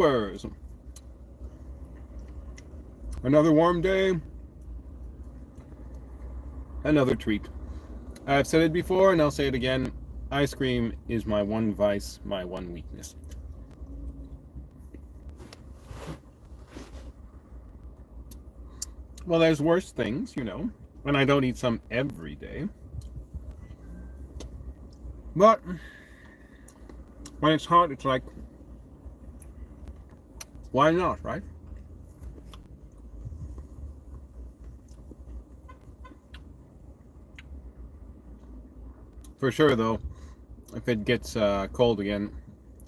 viewers. Another warm day. Another treat. I've said it before and I'll say it again. Ice cream is my one vice, my one weakness. Well, there's worse things, you know, and I don't eat some every day. But when it's hot, it's like, why not, right? For sure, though, if it gets cold again,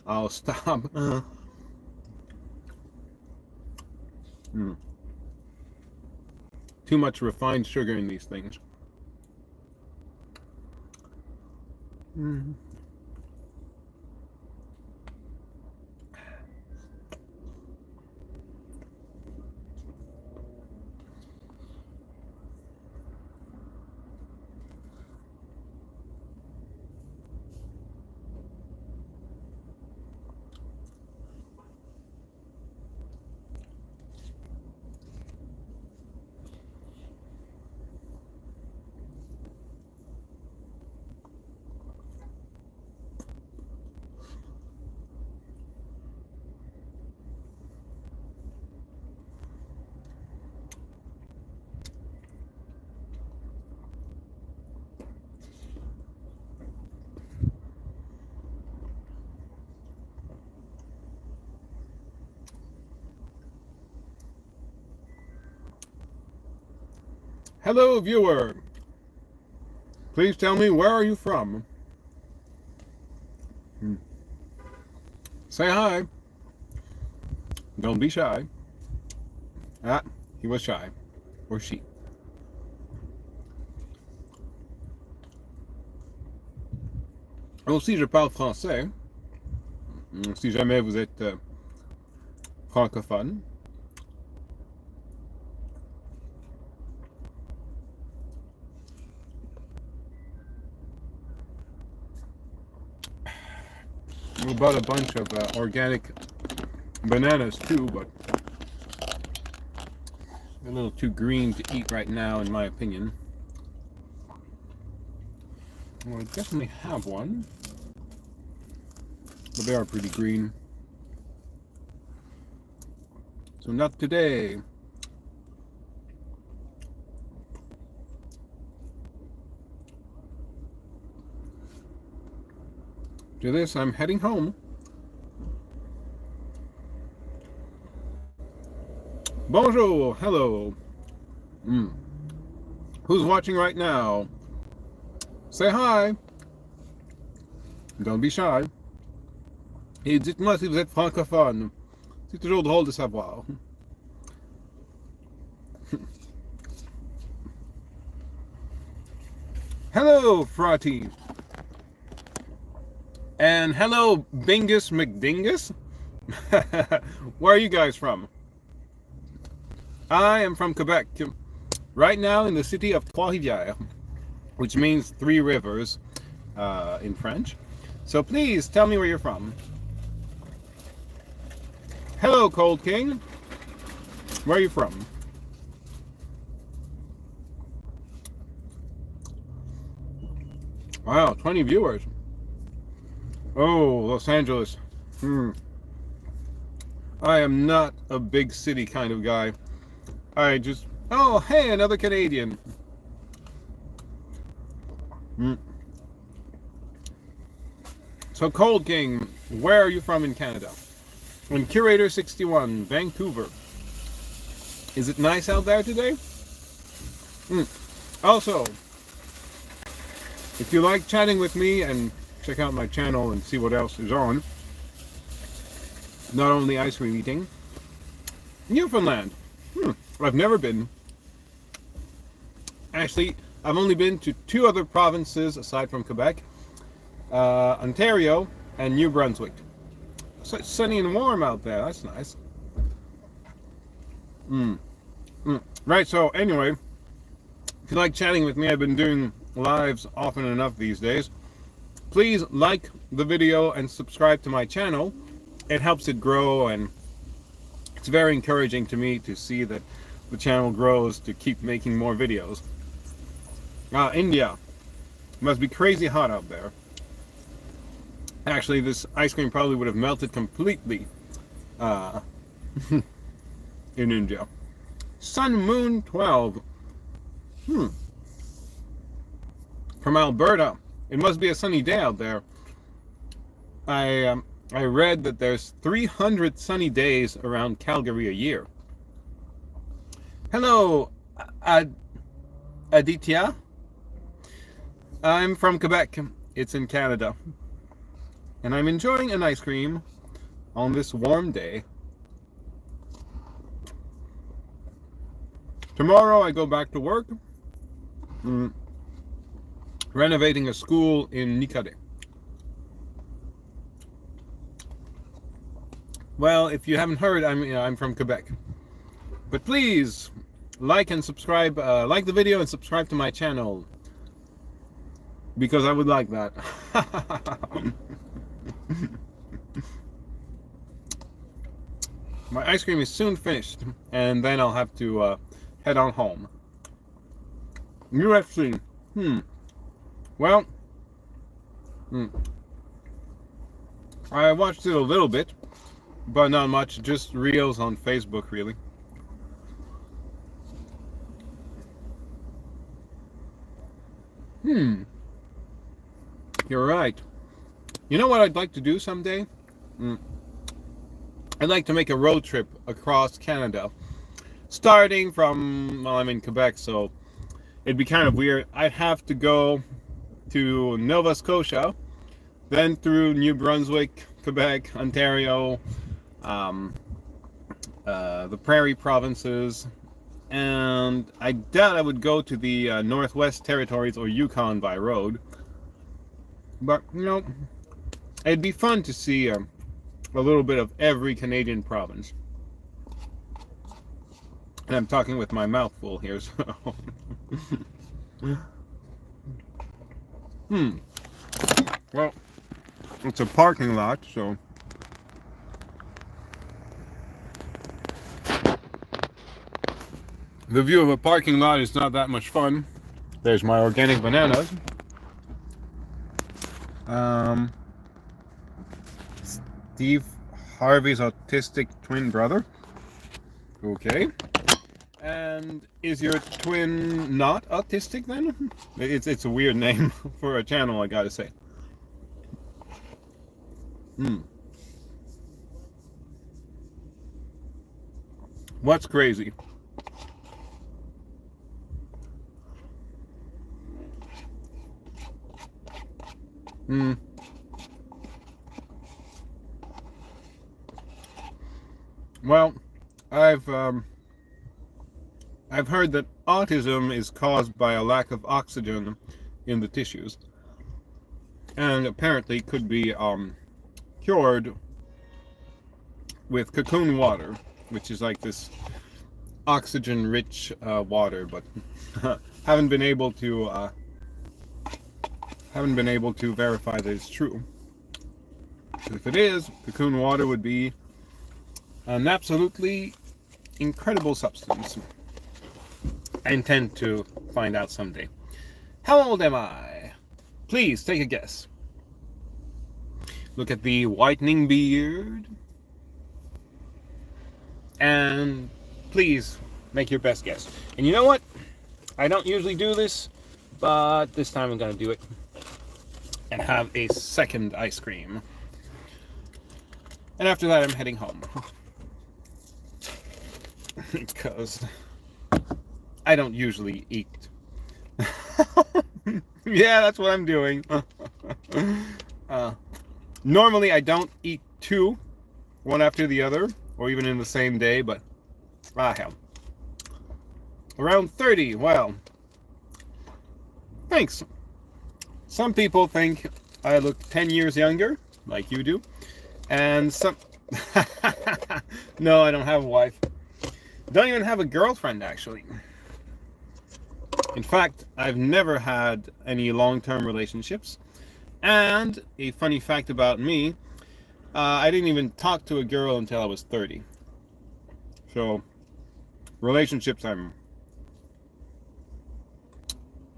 I'll stop. Too much refined sugar in these things. Hello, viewer. Please tell me, where are you from? Say hi. Don't be shy. Ah, he was shy. Or she. Aussi, je parle français. Si jamais vous êtes francophone. We bought a bunch of organic bananas too, but they're a little too green to eat right now, in my opinion. Well, I definitely have one, but they are pretty green. So not today. To this, I'm heading home. Bonjour, hello. Who's watching right now? Say hi. Don't be shy. Et dites-moi si vous êtes francophone. C'est toujours drôle de savoir. Hello, Frotty. And hello, Bingus McDingus. Where are you guys from? I am from Quebec. Right now in the city of Trois-Rivières, which means three rivers in French. So please tell me where you're from. Hello, Cold King. Where are you from? Wow, 20 viewers. Oh, Los Angeles. I am not a big city kind of guy. I just... Oh, hey, another Canadian. So, Cold King, where are you from in Canada? And Curator61, Vancouver. Is it nice out there today? Also, if you like chatting with me, and check out my channel and see what else is on, not only ice cream eating, Newfoundland. I've never been. Actually, I've only been to two other provinces aside from Quebec, Ontario and New Brunswick. So it's sunny and warm out there. That's nice. Right, so anyway, if you like chatting with me, I've been doing lives often enough these days. Please like the video and subscribe to my channel. It helps it grow, and It's very encouraging to me to see that the channel grows to keep making more videos. India. Must be crazy hot out there. Actually, this ice cream probably would have melted completely in India. Sun Moon 12. From Alberta. It must be a sunny day out there. I read that there's 300 sunny days around Calgary a year. Hello, Aditya. I'm from Quebec. It's in Canada. And I'm enjoying an ice cream on this warm day. Tomorrow I go back to work. Renovating a school in Nicorette. Well, if you haven't heard, I'm from Quebec. But please like and subscribe. Like the video and subscribe to my channel, because I would like that. My ice cream is soon finished, and then I'll have to head on home. UFC. Well, I watched it a little bit, but not much. Just reels on Facebook, really. You're right. You know what I'd like to do someday? I'd like to make a road trip across Canada. Starting from, well, I'm in Quebec, so it'd be kind of weird. I'd have to go to Nova Scotia, then through New Brunswick, Quebec, Ontario, the Prairie provinces, and I doubt I would go to the Northwest Territories or Yukon by road. But, you know, it'd be fun to see a little bit of every Canadian province. And I'm talking with my mouth full here, so... Well, it's a parking lot, so... The view of a parking lot is not that much fun. There's my organic bananas. Steve Harvey's autistic twin brother. Okay. And is your twin not autistic then? It's a weird name for a channel, I gotta say. What's crazy? Well, I've heard that autism is caused by a lack of oxygen in the tissues, and apparently could be cured with cocoon water, which is like this oxygen-rich water, but haven't been able to verify that it's true. If it is, cocoon water would be an absolutely incredible substance. I intend to find out someday. How old am I? Please take a guess. Look at the whitening beard. And please make your best guess. And you know what? I don't usually do this, but this time I'm going to do it. And have a second ice cream. And after that, I'm heading home. Because I don't usually eat. Yeah, that's what I'm doing. Normally, I don't eat two, one after the other, or even in the same day, but hell. Around 30, well, thanks. Some people think I look 10 years younger, like you do, and some... No, I don't have a wife. Don't even have a girlfriend, actually. In fact, I've never had any long-term relationships. And a funny fact about me, I didn't even talk to a girl until I was 30. So, relationships, I'm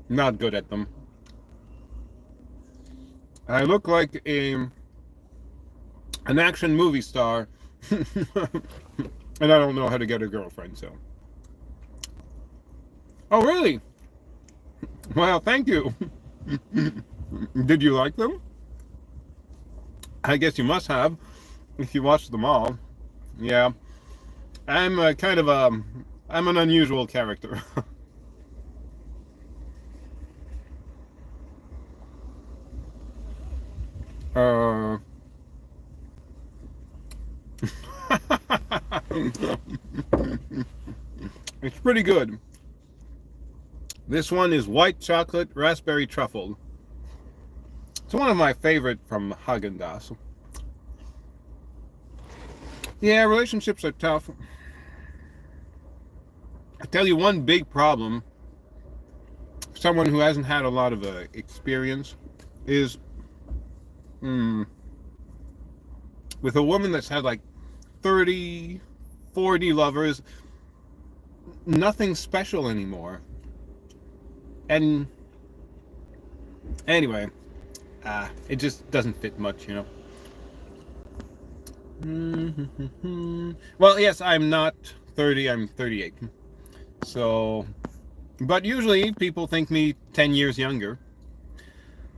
not good at them. I look like an action movie star, and I don't know how to get a girlfriend, so. Oh, really? Well, thank you. Did you like them? I guess you must have, if you watched them all. Yeah. I'm kind of I'm an unusual character. uh... It's pretty good. This one is white chocolate raspberry truffle. It's one of my favorite from Haagen-Dazs. Yeah, relationships are tough. I tell you one big problem, someone who hasn't had a lot of experience, is with a woman that's had like 30, 40 lovers, nothing special anymore. And anyway, it just doesn't fit much, you know. Well, yes, I'm not 30, I'm 38. So, but usually people think me 10 years younger.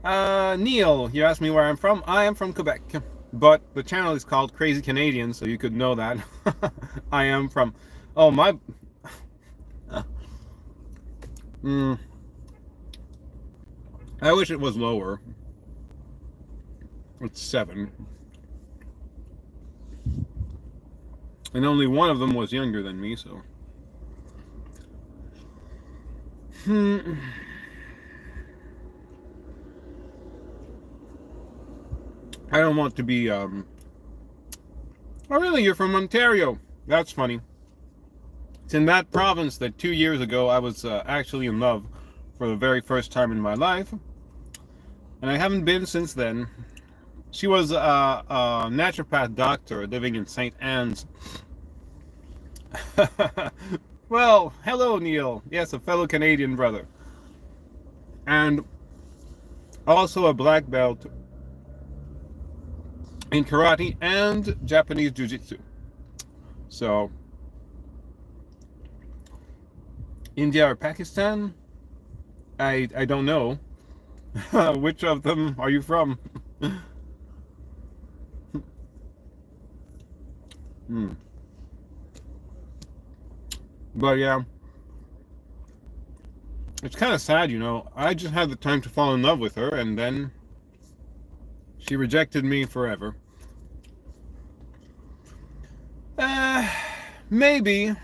Neil, you asked me where I'm from. I am from Quebec, but the channel is called Crazy Canadian, so you could know that. I am from, oh my, I wish it was lower. It's 7. And only one of them was younger than me, so. I don't want to be, oh really, you're from Ontario? That's funny. It's in that province that 2 years ago I was actually in love for the very first time in my life. And I haven't been since then. She was a naturopath doctor living in St. Anne's. Well, hello, Neil. Yes, a fellow Canadian brother. And also a black belt in karate and Japanese jiu-jitsu. So, India or Pakistan? I don't know. Which of them are you from? But yeah, it's kind of sad, you know. I just had the time to fall in love with her, and then she rejected me forever. Maybe.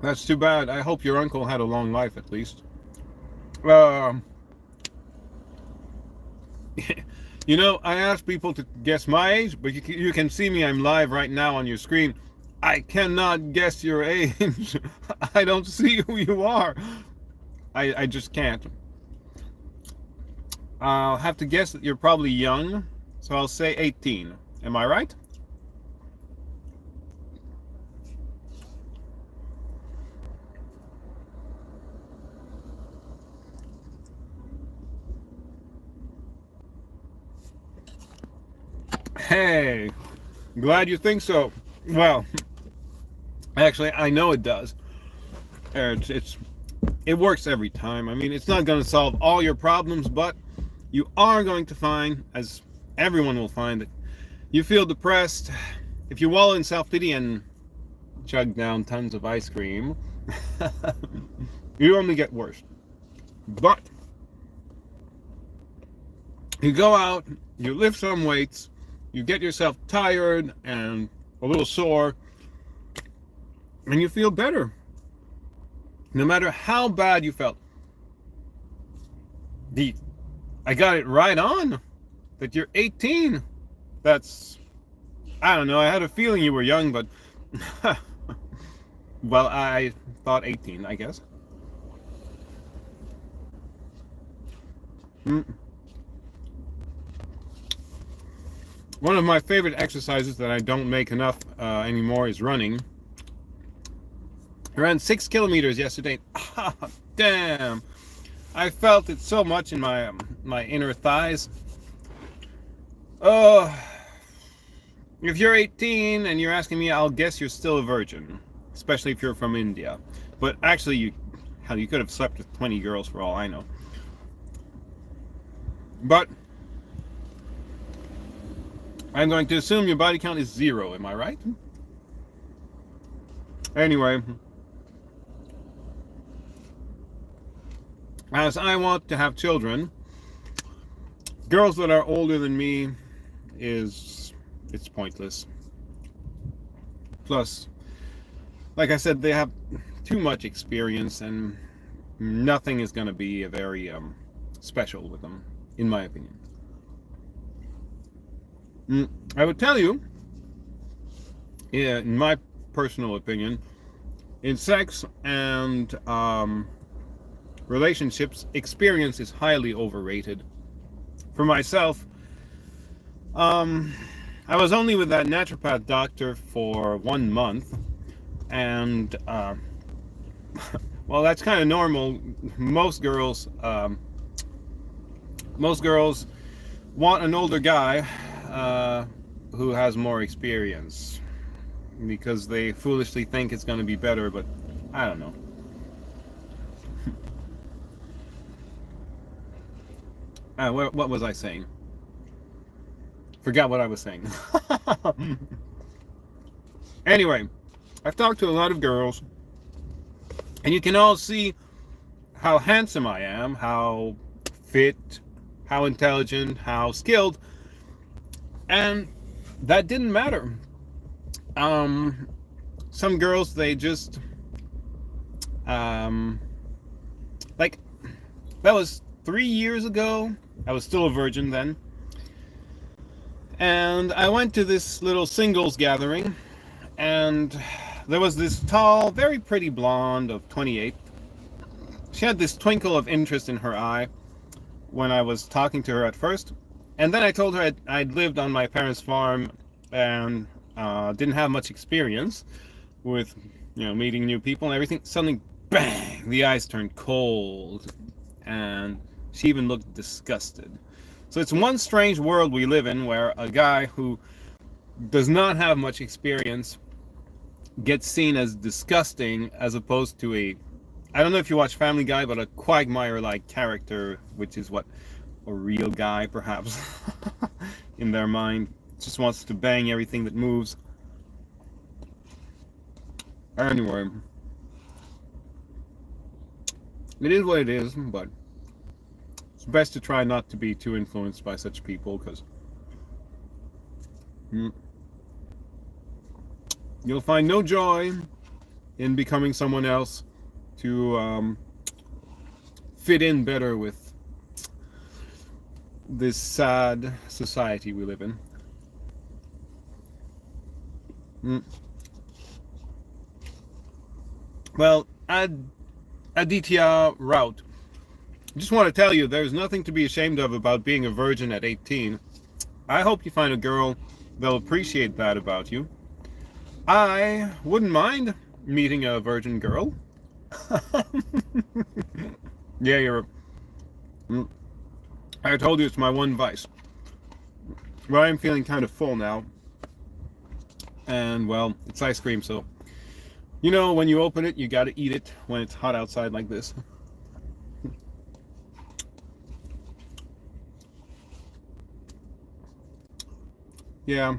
That's too bad. I hope your uncle had a long life at least. You know, I asked people to guess my age, but you can see me. I'm live right now on your screen. I cannot guess your age. I don't see who you are. I just can't. I'll have to guess that you're probably young, so I'll say 18. Am I right? Hey, glad you think so. Well, actually, I know it does. It works every time. I mean, it's not going to solve all your problems, but you are going to find, as everyone will find, that you feel depressed. If you wallow in self-pity and chug down tons of ice cream, you only get worse. But you go out, you lift some weights, you get yourself tired and a little sore, and you feel better. No matter how bad you felt. I got it right on that you're 18. That's, I don't know, I had a feeling you were young, but well, I thought 18, I guess. One of my favorite exercises that I don't make enough anymore is running. I ran 6 kilometers yesterday. Ah, damn! I felt it so much in my inner thighs. Oh, if you're 18 and you're asking me, I'll guess you're still a virgin, especially if you're from India. But actually, you could have slept with 20 girls for all I know. But I'm going to assume your body count is 0. Am I right? Anyway, as I want to have children, girls that are older than me it's pointless. Plus, like I said, they have too much experience and nothing is going to be a very special with them, in my opinion. I would tell you, in my personal opinion, in sex and relationships, experience is highly overrated. For myself, I was only with that naturopath doctor for 1 month, and well, that's kind of normal. Most girls want an older guy who has more experience because they foolishly think it's going to be better, but I don't know. What was I saying? Forgot what I was saying. Anyway, I've talked to a lot of girls, and you can all see how handsome I am, how fit, how intelligent, how skilled, and that didn't matter. Some girls, they just like, that was 3 years ago. I was still a virgin then. And I went to this little singles gathering, and there was this tall, very pretty blonde of 28. She had this twinkle of interest in her eye when I was talking to her at first. And then I told her I'd lived on my parents' farm and didn't have much experience with, meeting new people and everything. Suddenly, bang, the eyes turned cold, and she even looked disgusted. So it's one strange world we live in where a guy who does not have much experience gets seen as disgusting, as opposed to I don't know if you watch Family Guy, but a Quagmire-like character, which is what a real guy, perhaps, in their mind, just wants to bang everything that moves. Anyway, it is what it is, but it's best to try not to be too influenced by such people, because you'll find no joy in becoming someone else to fit in better with this sad society we live in. Well, Aditya Rout, I just want to tell you, there's nothing to be ashamed of about being a virgin at 18. I hope you find a girl that'll appreciate that about you. I wouldn't mind meeting a virgin girl. Yeah, I told you it's my one vice. But I'm feeling kind of full now. And, well, it's ice cream, so when you open it, you gotta eat it when it's hot outside like this. Yeah.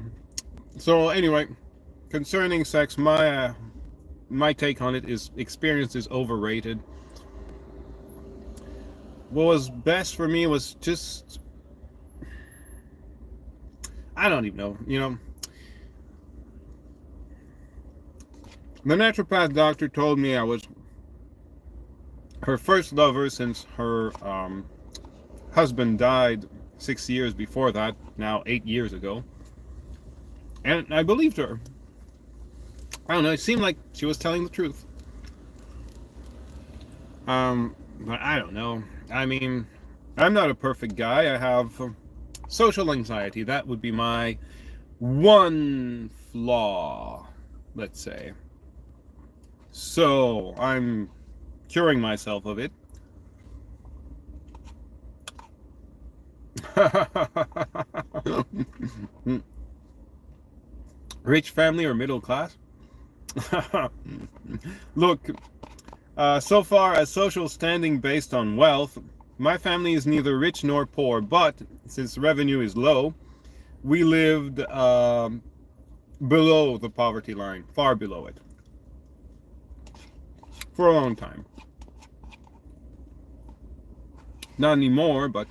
So anyway, concerning sex, my take on it is experience is overrated. What was best for me was just, I don't even know, the naturopath doctor told me I was her first lover since her husband died 6 years before that, now 8 years ago. And I believed her. I don't know, it seemed like she was telling the truth. But I don't know. I mean, I'm not a perfect guy. I have social anxiety. That would be my one flaw, let's say. So I'm curing myself of it. Rich family or middle class? Look, so far as social standing based on wealth, my family is neither rich nor poor, but since revenue is low, we lived below the poverty line, far below it, for a long time. Not anymore, but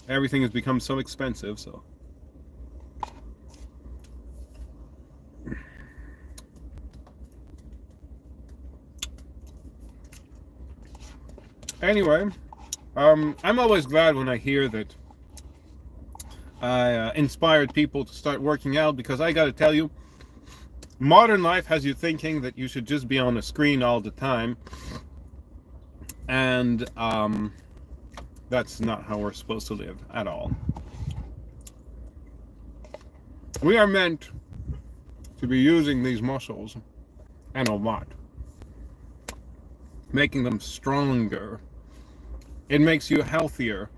everything has become so expensive, so. Anyway, I'm always glad when I hear that I inspired people to start working out, because I gotta tell you, modern life has you thinking that you should just be on a screen all the time, and that's not how we're supposed to live at all. We are meant to be using these muscles, and a lot, making them stronger. It makes you healthier.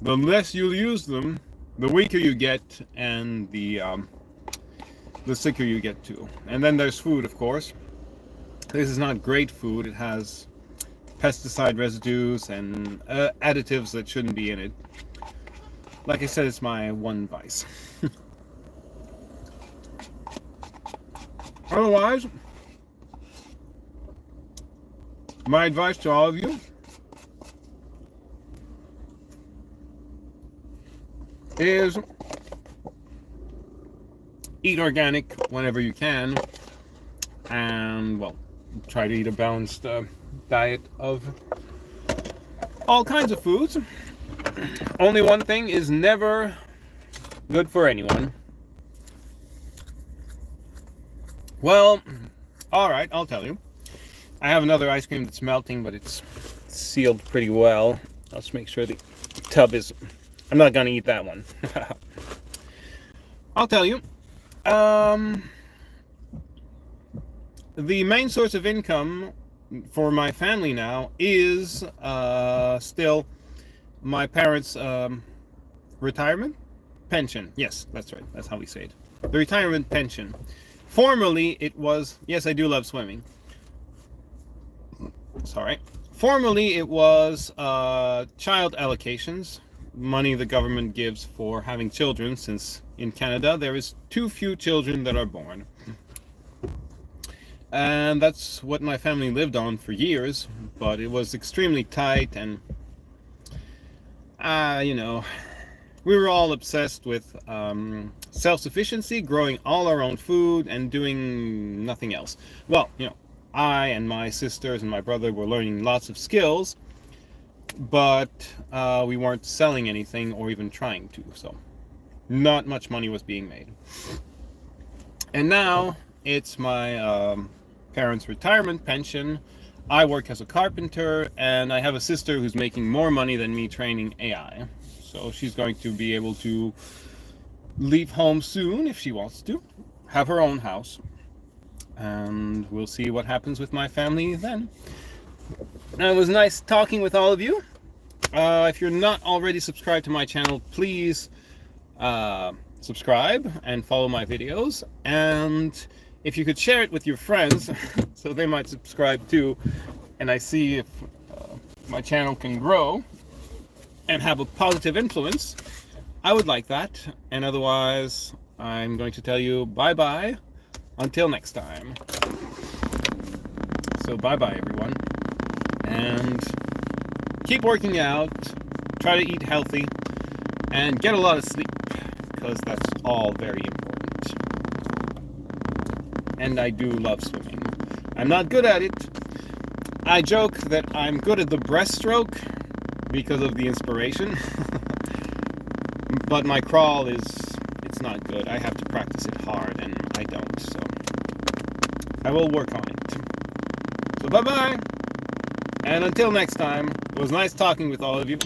The less you use them, the weaker you get, and the sicker you get too. And then there's food, of course. This is not great food. It has pesticide residues and additives that shouldn't be in it. Like I said, it's my one vice. Otherwise, my advice to all of you is eat organic whenever you can, and well, try to eat a balanced diet of all kinds of foods. Only one thing is never good for anyone. Well, alright, I'll tell you. I have another ice cream that's melting, but it's sealed pretty well. I'll just make sure the tub is... I'm not gonna eat that one. I'll tell you. The main source of income for my family now is still my parents' retirement pension. Yes, that's right. That's how we say it. The retirement pension. Formerly, it was... Yes, I do love swimming. Sorry. Formerly, it was child allocations. Money the government gives for having children, since in Canada there is too few children that are born. And that's what my family lived on for years, but it was extremely tight, and you know, we were all obsessed with self-sufficiency, growing all our own food and doing nothing else. Well, you know, I and my sisters and my brother were learning lots of skills, but we weren't selling anything or even trying to, so not much money was being made. And now it's my parents' retirement pension. I work as a carpenter, and I have a sister who's making more money than me training AI, so she's going to be able to leave home soon if she wants to, have her own house, and we'll see what happens with my family then. It was nice talking with all of you. If you're not already subscribed to my channel, please subscribe and follow my videos. And if you could share it with your friends, so they might subscribe too, and I see if my channel can grow and have a positive influence, I would like that. And otherwise, I'm going to tell you bye-bye until next time. So bye-bye, everyone. And keep working out, try to eat healthy, and get a lot of sleep, because that's all very important. And I do love swimming. I'm not good at it. I joke that I'm good at the breaststroke because of the inspiration. But my crawl it's not good. I have to practice it hard, and I don't, so I will work on it. So bye-bye! And until next time, it was nice talking with all of you.